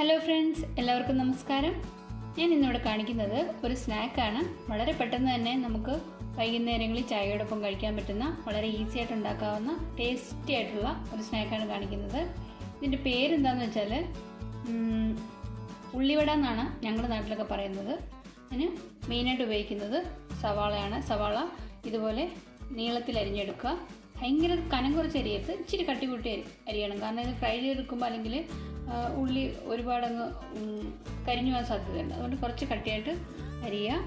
Hello friends, എല്ലാവർക്കും നമസ്കാരം. ഞാൻ ഇന്നിവിടെ കാണിക്കുന്നത് ഒരു സ്നാക്കാണ്. വളരെ പെട്ടെന്ന് തന്നെ നമുക്ക് വൈകുന്നേരങ്ങളിൽ ചായയോടൊപ്പം കഴിക്കാൻ പറ്റുന്ന വളരെ ഈസി ആയിട്ട് ഉണ്ടാക്കാവുന്ന ടേസ്റ്റി ആയിട്ടുള്ള ഒരു സ്നാക്കാണ് കാണിക്കുന്നത്. ഇതിൻ്റെ പേരെന്താണെന്ന് വെച്ചാൽ ഉള്ളിവട എന്നാണ് ഞങ്ങളുടെ നാട്ടിലൊക്കെ പറയുന്നത്. അതിന് മെയിനായിട്ട് ഉപയോഗിക്കുന്നത് സവാളയാണ്. സവാള ഇതുപോലെ നീളത്തിൽ അരിഞ്ഞെടുക്കുക. ഭയങ്കര കനം കുറച്ച് അരിയരുത്, ഇച്ചിരി കട്ടി കൂട്ടി അരിയണം. കാരണം ഇത് ഫ്രൈ ചെയ്തെടുക്കുമ്പോൾ അല്ലെങ്കിൽ ഉള്ളി ഒരുപാടങ്ങ് കരിഞ്ഞു പോകാൻ സാധ്യതയുണ്ട്. അതുകൊണ്ട് കുറച്ച് കട്ടിയായിട്ട് അരിയുക.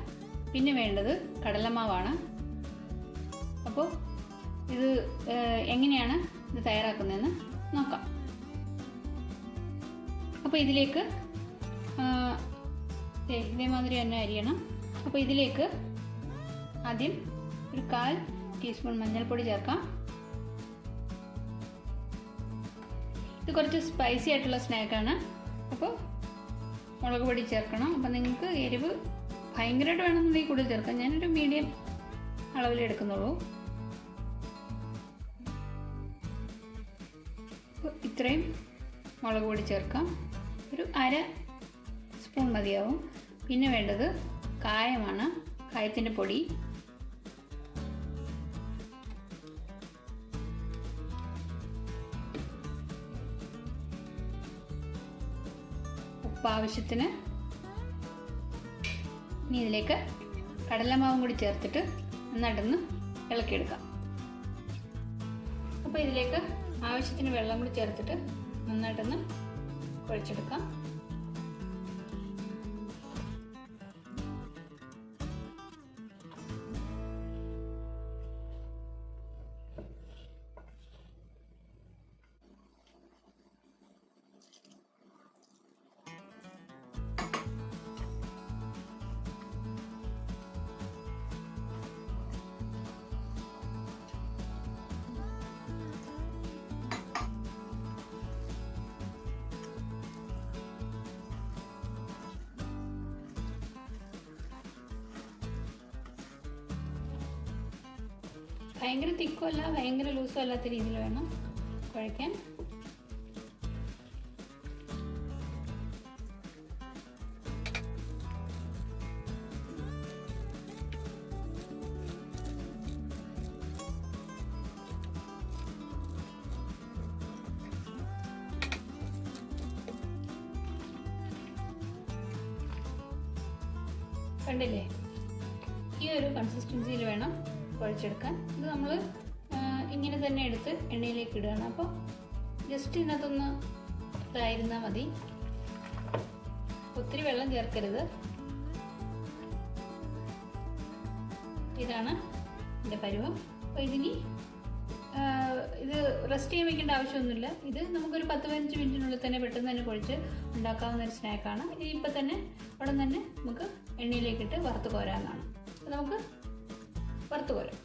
പിന്നെ വേണ്ടത് കടലമാവാണ്. അപ്പോൾ ഇത് എങ്ങനെയാണ് ഇത് തയ്യാറാക്കുന്നതെന്ന് നോക്കാം. അപ്പോൾ ഇതിലേക്ക് ഇതേമാതിരി തന്നെ അരിയണം. അപ്പോൾ ഇതിലേക്ക് ആദ്യം ഒരു 1/4 ടീസ്പൂൺ മഞ്ഞൾപ്പൊടി ചേർക്കാം. ഇത് കുറച്ച് സ്പൈസി ആയിട്ടുള്ള സ്നാക്കാണ്. അപ്പോൾ മുളക് പൊടി ചേർക്കണം. അപ്പോൾ നിങ്ങൾക്ക് എരിവ് ഭയങ്കരമായിട്ട് വേണമെന്നുണ്ടെങ്കിൽ കൂടുതൽ ചേർക്കാം. ഞാനൊരു മീഡിയം അളവിൽ എടുക്കുന്നുള്ളൂ. അപ്പോൾ ഇത്രയും മുളക് പൊടി ചേർക്കാം. ഒരു 1/2 സ്പൂൺ മതിയാവും. പിന്നെ വേണ്ടത് കായമാണ്, കായത്തിൻ്റെ പൊടി. ഉപ്പ് ആവശ്യത്തിന്. ഇനി ഇതിലേക്ക് കടലമാവും കൂടി ചേർത്തിട്ട് നന്നായിട്ടൊന്ന് ഇളക്കിയെടുക്കാം. അപ്പോൾ ഇതിലേക്ക് ആവശ്യത്തിന് വെള്ളം കൂടി ചേർത്തിട്ട് നന്നായിട്ടൊന്ന് കുഴച്ചെടുക്കാം. ഭയങ്കര തിക്കും അല്ല, ഭയങ്കര ലൂസും അല്ലാത്ത രീതിയിൽ വേണം കുഴയ്ക്കാൻ. കണ്ടില്ലേ, ഈ ഒരു കൺസിസ്റ്റൻസിയിൽ വേണം കുഴച്ചെടുക്കാൻ. ഇത് നമ്മൾ ഇങ്ങനെ തന്നെ എടുത്ത് എണ്ണയിലേക്ക് ഇടുകയാണ്. അപ്പോൾ ജസ്റ്റ് ഇതിനകത്തൊന്ന് ഇതായിരുന്നാൽ മതി. ഒത്തിരി വെള്ളം ചേർക്കരുത്. ഇതാണ് ഇതിൻ്റെ പരുവം. അപ്പോൾ ഇതിന് ഇത് റെസ്റ്റ് ചെയ്യാൻ വയ്ക്കേണ്ട ആവശ്യമൊന്നുമില്ല. ഇത് നമുക്കൊരു 10-15 മിനിറ്റിനുള്ളിൽ തന്നെ പെട്ടെന്ന് തന്നെ കുഴച്ച് ഉണ്ടാക്കാവുന്ന ഒരു സ്നാക്കാണ്. ഇത് ഇപ്പം തന്നെ ഉടൻ തന്നെ നമുക്ക് എണ്ണയിലേക്കിട്ട് വറുത്ത് കോരാവുന്നതാണ്. അപ്പോൾ നമുക്ക് വറുത്ത് കോരാം.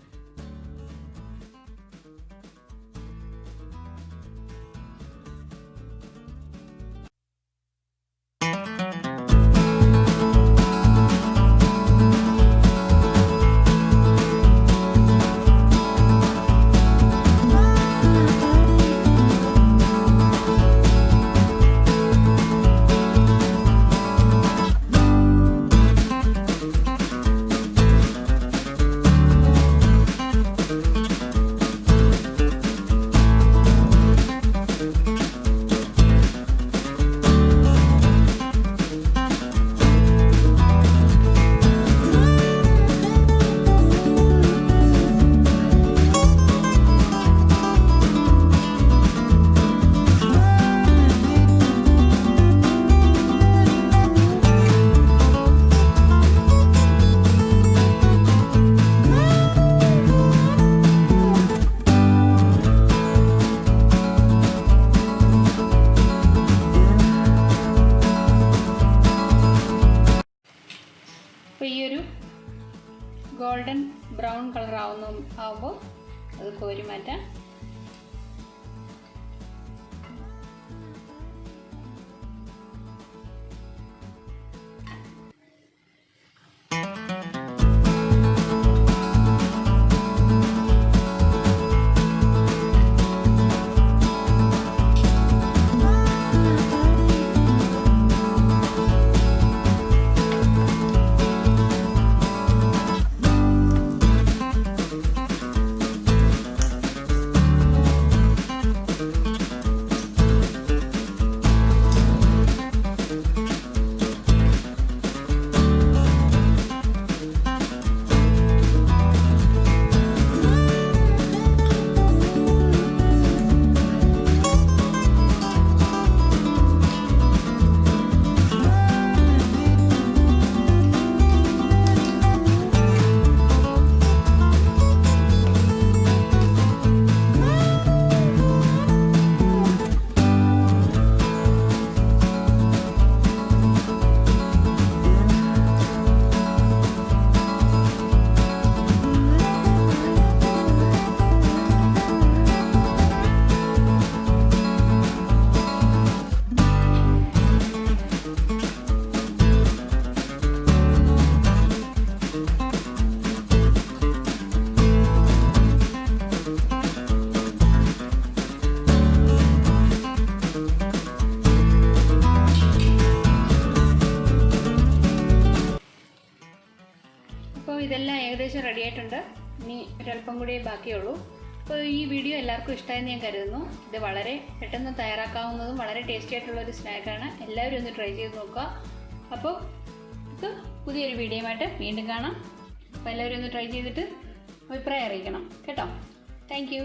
അപ്പോൾ ഈ ഒരു ഗോൾഡൻ ബ്രൗൺ കളർ ആവുമ്പോൾ അത് കോരി മാറ്റാം. ഇതെല്ലാം ഏകദേശം റെഡി ആയിട്ടുണ്ട്. ഇനി ഒരല്പം കൂടിയേ ബാക്കിയുള്ളൂ. അപ്പോൾ ഈ വീഡിയോ എല്ലാവർക്കും ഇഷ്ടമായെന്ന് ഞാൻ കരുതുന്നു. ഇത് വളരെ പെട്ടെന്ന് തയ്യാറാക്കാവുന്നതും വളരെ ടേസ്റ്റി ആയിട്ടുള്ളൊരു സ്നാക്കാണ്. എല്ലാവരും ഒന്ന് ട്രൈ ചെയ്ത് നോക്കുക. അപ്പോൾ ഇത് പുതിയൊരു വീഡിയോയുമായിട്ട് വീണ്ടും കാണാം. അപ്പോൾ എല്ലാവരും ഒന്ന് ട്രൈ ചെയ്തിട്ട് അഭിപ്രായം അറിയിക്കണം കേട്ടോ. താങ്ക്